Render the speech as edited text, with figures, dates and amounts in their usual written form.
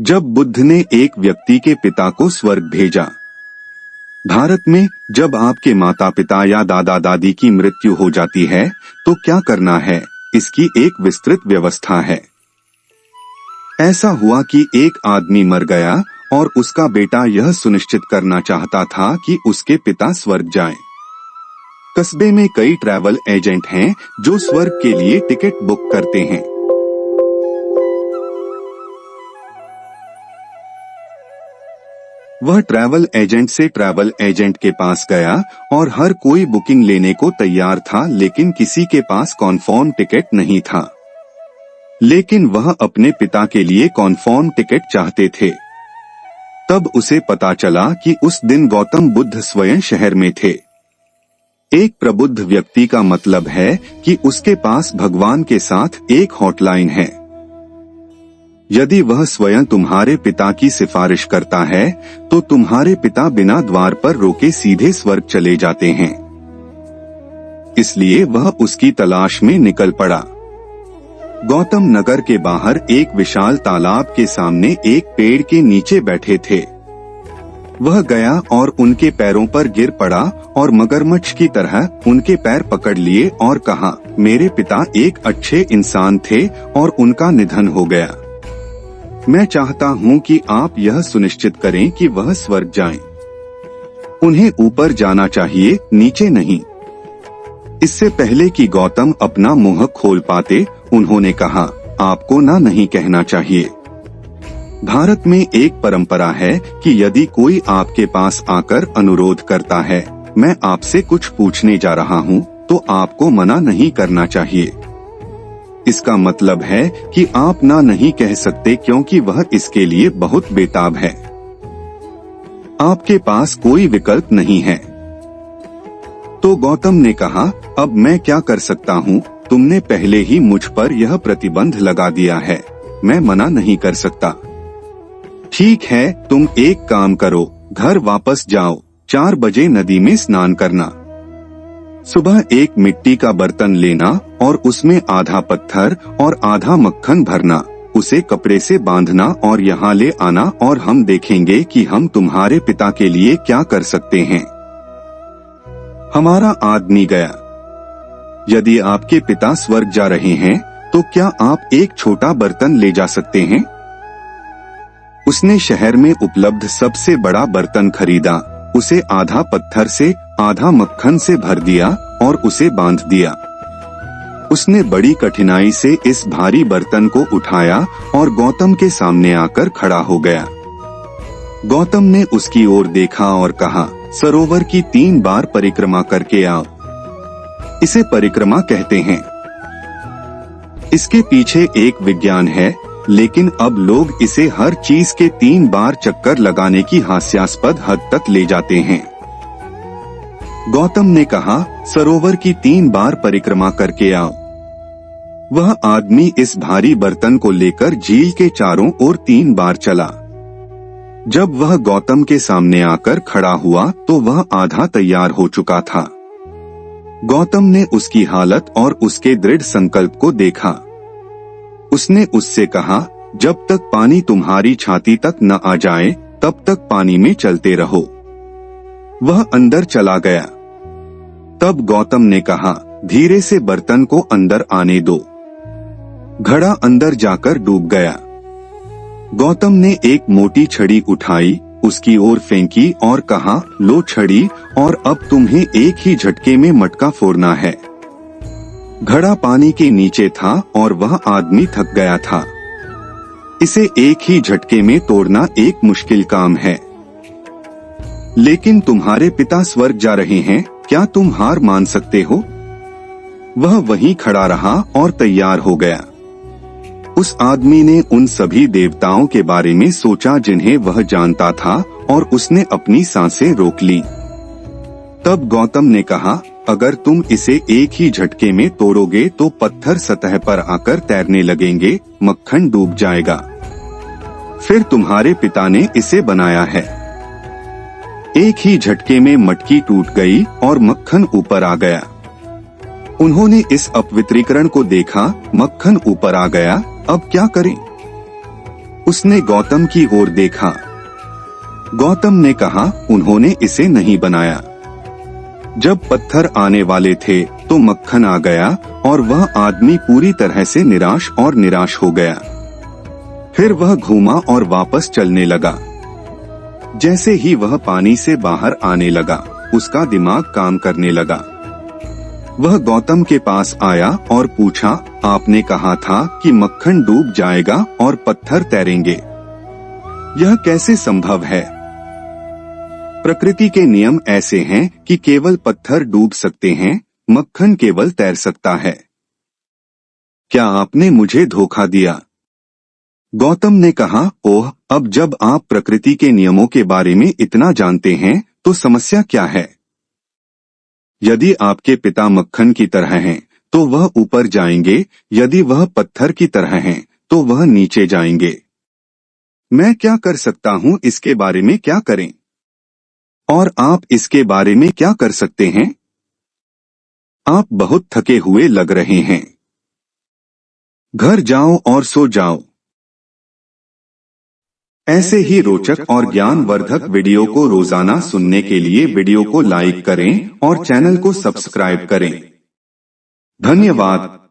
जब बुद्ध ने एक व्यक्ति के पिता को स्वर्ग भेजा। भारत में जब आपके माता पिता या दादा दादी की मृत्यु हो जाती है तो क्या करना है, इसकी एक विस्तृत व्यवस्था है। ऐसा हुआ कि एक आदमी मर गया और उसका बेटा यह सुनिश्चित करना चाहता था कि उसके पिता स्वर्ग जाएं। कस्बे में कई ट्रैवल एजेंट हैं जो स्वर्ग के लिए टिकट बुक करते हैं। वह ट्रैवल एजेंट से ट्रैवल एजेंट के पास गया और हर कोई बुकिंग लेने को तैयार था, लेकिन किसी के पास कन्फर्म टिकट नहीं था। लेकिन वह अपने पिता के लिए कन्फर्म टिकट चाहते थे। तब उसे पता चला कि उस दिन गौतम बुद्ध स्वयं शहर में थे। एक प्रबुद्ध व्यक्ति का मतलब है कि उसके पास भगवान के साथ एक हॉटलाइन है। यदि वह स्वयं तुम्हारे पिता की सिफारिश करता है तो तुम्हारे पिता बिना द्वार पर रोके सीधे स्वर्ग चले जाते हैं। इसलिए वह उसकी तलाश में निकल पड़ा। गौतम नगर के बाहर एक विशाल तालाब के सामने एक पेड़ के नीचे बैठे थे। वह गया और उनके पैरों पर गिर पड़ा और मगरमच्छ की तरह उनके पैर पकड़ लिए और कहा, मेरे पिता एक अच्छे इंसान थे और उनका निधन हो गया। मैं चाहता हूँ कि आप यह सुनिश्चित करें कि वह स्वर्ग जाएं। उन्हें ऊपर जाना चाहिए, नीचे नहीं। इससे पहले कि गौतम अपना मुंह खोल पाते, उन्होंने कहा, आपको ना नहीं कहना चाहिए। भारत में एक परंपरा है कि यदि कोई आपके पास आकर अनुरोध करता है, मैं आपसे कुछ पूछने जा रहा हूँ, तो आपको मना नहीं करना चाहिए। इसका मतलब है कि आप ना नहीं कह सकते क्योंकि वह इसके लिए बहुत बेताब है। आपके पास कोई विकल्प नहीं है। तो गौतम ने कहा, अब मैं क्या कर सकता हूँ? तुमने पहले ही मुझ पर यह प्रतिबंध लगा दिया है, मैं मना नहीं कर सकता। ठीक है, तुम एक काम करो, घर वापस जाओ, 4 बजे नदी में स्नान करना। सुबह एक मिट्टी का बर्तन लेना और उसमें आधा पत्थर और आधा मक्खन भरना, उसे कपड़े से बांधना और यहाँ ले आना और हम देखेंगे कि हम तुम्हारे पिता के लिए क्या कर सकते हैं। हमारा आदमी गया। यदि आपके पिता स्वर्ग जा रहे हैं तो क्या आप एक छोटा बर्तन ले जा सकते हैं? उसने शहर में उपलब्ध सबसे बड़ा बर्तन खरीदा, उसे आधा पत्थर से आधा मक्खन से भर दिया और उसे बांध दिया। उसने बड़ी कठिनाई से इस भारी बर्तन को उठाया और गौतम के सामने आकर खड़ा हो गया। गौतम ने उसकी ओर देखा और कहा, सरोवर की 3 बार परिक्रमा करके आओ। इसे परिक्रमा कहते हैं। इसके पीछे एक विज्ञान है, लेकिन अब लोग इसे हर चीज के 3 बार चक्कर लगाने की हास्यास्पद हद तक ले जाते हैं। गौतम ने कहा, सरोवर की 3 बार परिक्रमा करके आओ। वह आदमी इस भारी बर्तन को लेकर झील के चारों ओर 3 बार चला। जब वह गौतम के सामने आकर खड़ा हुआ तो वह आधा तैयार हो चुका था। गौतम ने उसकी हालत और उसके दृढ़ संकल्प को देखा। उसने उससे कहा, जब तक पानी तुम्हारी छाती तक न आ जाए तब तक पानी में चलते रहो। वह अंदर चला गया। तब गौतम ने कहा, धीरे से बर्तन को अंदर आने दो। घड़ा अंदर जाकर डूब गया। गौतम ने एक मोटी छड़ी उठाई, उसकी ओर फेंकी और कहा, लो छड़ी, और अब तुम्हें एक ही झटके में मटका फोड़ना है। घड़ा पानी के नीचे था और वह आदमी थक गया था। इसे एक ही झटके में तोड़ना एक मुश्किल काम है। लेकिन तुम्हारे पिता स्वर्ग जा रहे हैं, क्या तुम हार मान सकते हो? वह वहीं खड़ा रहा और तैयार हो गया। उस आदमी ने उन सभी देवताओं के बारे में सोचा जिन्हें वह जानता था और उसने अपनी सांसें रोक ली। तब गौतम ने कहा, अगर तुम इसे एक ही झटके में तोड़ोगे तो पत्थर सतह पर आकर तैरने लगेंगे, मक्खन डूब जाएगा। फिर तुम्हारे पिता ने इसे बनाया है। एक ही झटके में मटकी टूट गई और मक्खन ऊपर आ गया। उन्होंने इस अपवित्रीकरण को देखा, मक्खन ऊपर आ गया, अब क्या करें? उसने गौतम की ओर देखा। गौतम ने कहा, उन्होंने इसे नहीं बनाया। जब पत्थर आने वाले थे तो मक्खन आ गया और वह आदमी पूरी तरह से निराश और निराश हो गया। फिर वह घूमा और वापस चलने लगा। जैसे ही वह पानी से बाहर आने लगा, उसका दिमाग काम करने लगा। वह गौतम के पास आया और पूछा, आपने कहा था कि मक्खन डूब जाएगा और पत्थर तैरेंगे। यह कैसे संभव है? प्रकृति के नियम ऐसे हैं कि केवल पत्थर डूब सकते हैं, मक्खन केवल तैर सकता है। क्या आपने मुझे धोखा दिया? गौतम ने कहा, ओह, अब जब आप प्रकृति के नियमों के बारे में इतना जानते हैं तो समस्या क्या है? यदि आपके पिता मक्खन की तरह हैं, तो वह ऊपर जाएंगे, यदि वह पत्थर की तरह हैं, तो वह नीचे जाएंगे। मैं क्या कर सकता हूँ इसके बारे में क्या करें? और आप इसके बारे में क्या कर सकते हैं? आप बहुत थके हुए लग रहे हैं। घर जाओ और सो जाओ। ऐसे ही रोचक और ज्ञानवर्धक वीडियो को रोजाना सुनने के लिए वीडियो को लाइक करें और चैनल को सब्सक्राइब करें। धन्यवाद।